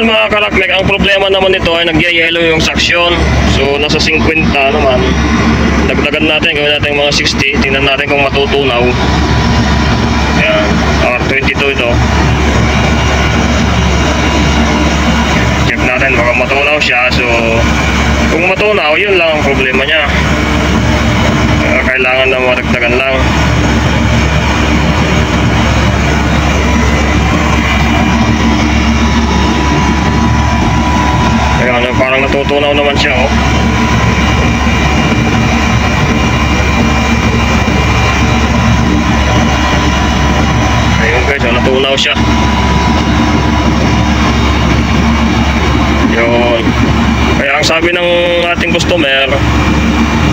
yan mga karakmek, ang problema naman nito ay nagyayelo yung suction. So nasa 50 naman. Dagdagan natin, gawin natin mga 60. Tingnan natin kung matutunaw. Ayan, R22 ito. Check natin baka matunaw siya. So kung matunaw, yun lang ang problema niya. Kailangan na madagdagan lang. Ayan, parang natutunaw naman siya, oh. Ayun guys, oh, natunaw siya. Yun. Kaya ang sabi ng ating customer,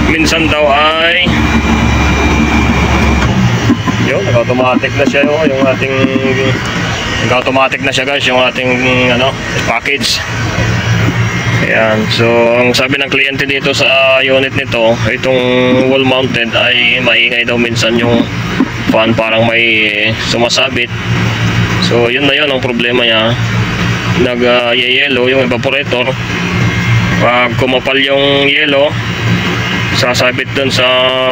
minsan daw ay yun, nag-automatic na siya, oh, yung ating nag-automatic na siya guys, yung ating ano, package. Ayan, so ang sabi ng kliyente dito sa unit nito, itong wall mounted ay maingay daw minsan yung fan, parang may sumasabit. So yun na yun ang problema niya. Nag-yellow yung evaporator. Pag kumapal yung yellow, sasabit dun sa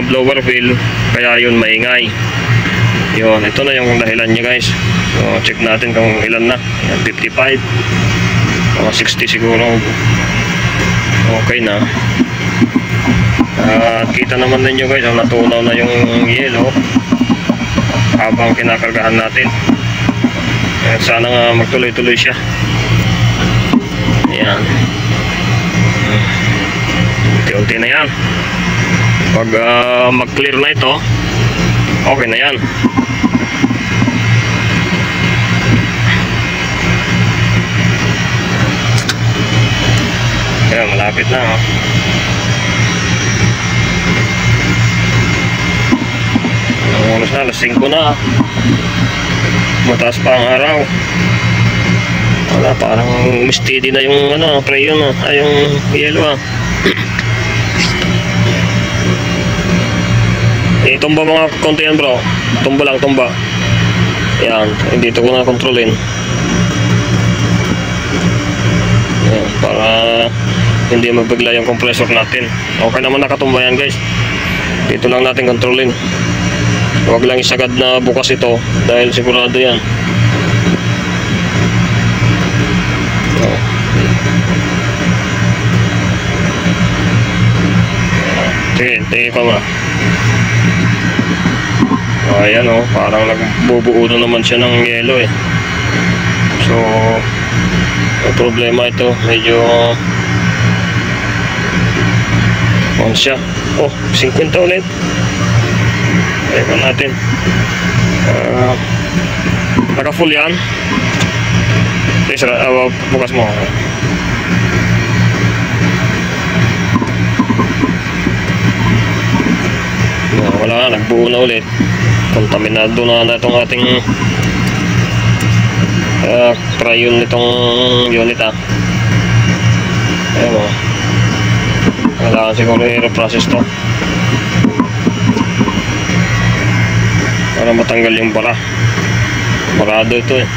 blower wheel, kaya yun maingay. Yun, ito na yung dahilan niya guys. So check natin kung ilan na. Ayan, 55 o 60 siguro. Okay na. Kita naman ninyo guys, natunaw na yung yellow habang kinakargahan natin. Ayan, sana nga magtuloy-tuloy siya. Ayan, unti-unti na yan. Pag mag-clear na ito, okay na yan. Ayan, malapit na, oh. Ang oras na, alas 5 na. Mataas pa ang araw. Wala, parang steady na yung ano, crayon, ay yung yellow, ah. Tumba mga konti yan bro. Tumba lang, tumba. Yan, dito ko na kontrolin. Yan, para hindi magbigla yung compressor natin. Okay naman nakatumba yan guys. Dito lang natin kontrolin. Huwag lang isagad na bukas ito dahil sigurado yan. Sige, tingin ko nga. Ayan, oh, parang nagbubuo na naman siya ng yellow eh. So may problema ito, medyo on siya. Oh, 50 ulit. Teka natin. Naka full yan. Bukas mo. Wala na, nagbuo na ulit. Kontaminado na itong ating crayon nitong unit, ah. Ayan, oh. Kailangan siguro i-reprocess to para matanggal yung bara. Barado ito eh.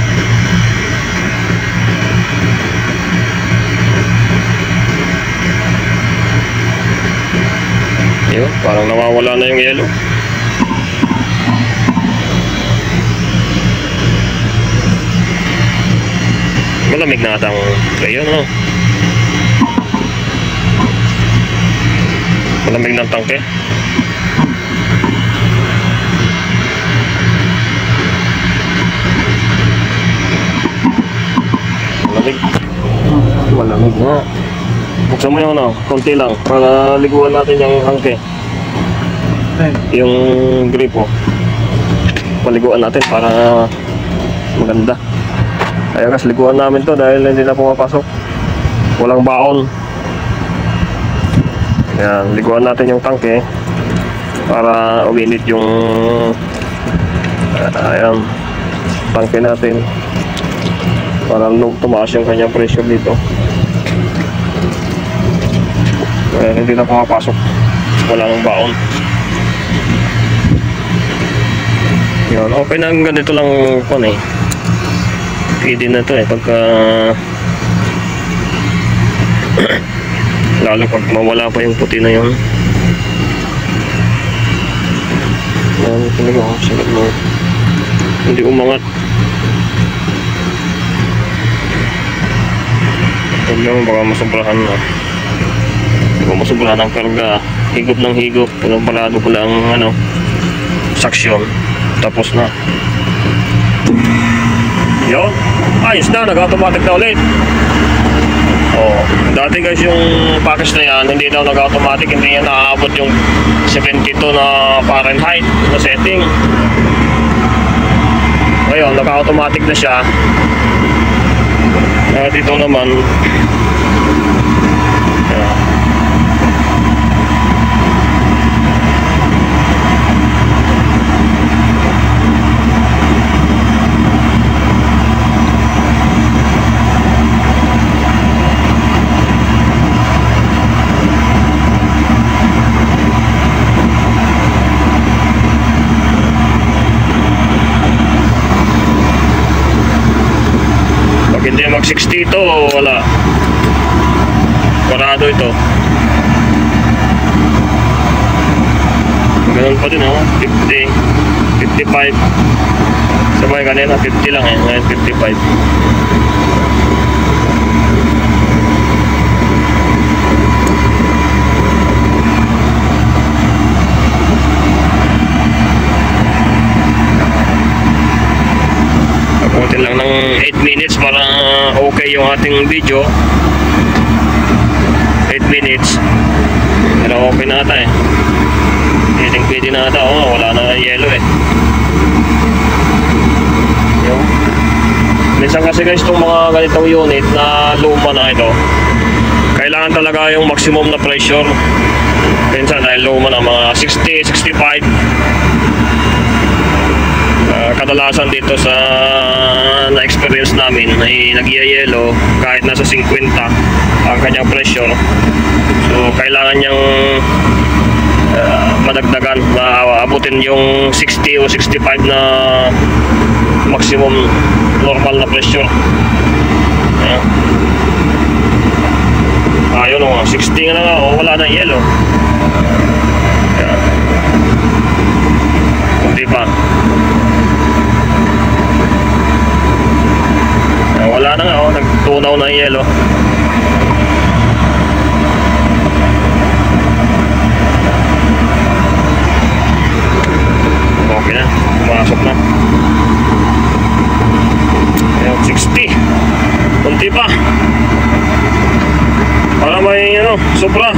Yun, parang nawawala na yung yellow. Malamig na atang crayon, no? Malamig ng tangke. Malamig nga. Buksan mo yung ano, konti lang para liguan natin yung hangke. Yung gripo paliguan natin para maganda. Kaya guys, liguan namin to dahil hindi na pumapasok, walang baon. Yan, liguan natin yung tangke para uminit yung ayan, tangke natin para tumaas yung kanyang pressure dito. Kaya hindi na pumapasok, wala nang baon. Yun, okay na, ganito lang kung eh. Pwede na to eh, pagka Lalo pag mawala pa yung puti na yun. Ayan talaga, sagot mo. Hindi umangat. Huwag naman baka masobrahan na. Baka masobrahan ng karga. Higop ng higop. Walang parado ko lang saksyon. Tapos na. Yun. Ayos na. Nag-automatic na ulit. Oh, dati guys yung package na yan, hindi daw nag-automatic. Hindi yan naaabot yung 72 na Fahrenheit na setting. Ngayon, naka-automatic na siya. Dito naman hindi mag 60 ito, wala. Parado ito. Ganun pa din 50, 55. Sabay kanina 50 lang ngayon 55. Abutin lang ng 8 minutes para okay yung ating video. 8 minutes. Pero okay na ata pwede na ata. Wala na yellow Yung. Minsan kasi guys itong mga ganitong unit na luma na ito, kailangan talaga yung maximum na pressure. Minsan dahil luma na mga 60, 65. Kadalasan dito sa na-experience namin ay nag-yellow kahit nasa 50 ang kanyang pressure. So kailangan niyang madagdagan na abutin yung 60 o 65 na maximum normal na pressure. Ayun 60 na nga, wala na yellow. Hindi pa. Wala na nga, nagtunaw na yung yellow. Okay na, pumasok na. Ayan, 60. Kunti pa. Para may sobra.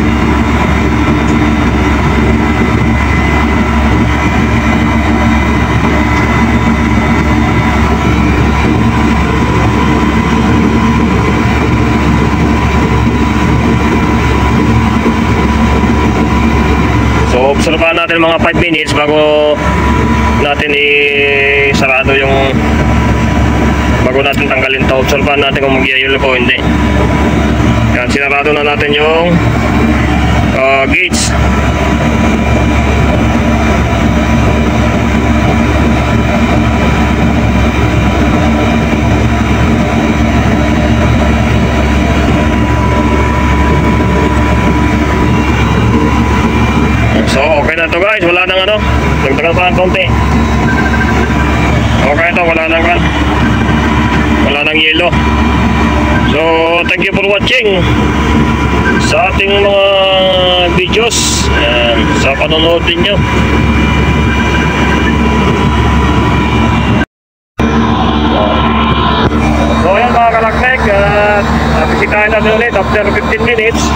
So, obserbahan natin mga 5 minutes bago natin isarado yung bago natin tanggalin to. Obserbahan natin kung mag-yellow o hindi. Yan, sinarado na natin yung gauge. So, okay na to guys. Wala nang dagdagan pa ng konti. Okay to, wala nang yellow. So, thank you for watching sa ating mga videos. Sa panonood ninyo. So, ayan mga kalakmek. Bisitahin natin ulit after 15 minutes.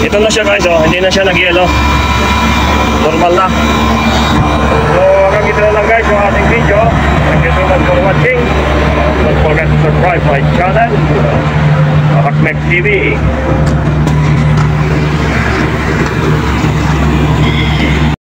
Ito na siya guys. Hindi na siya nag-yellow. Normal na. So hanggang dito na lang guys yung ating video. Thank you so much for watching. Don't forget to subscribe my channel, Akmek TV.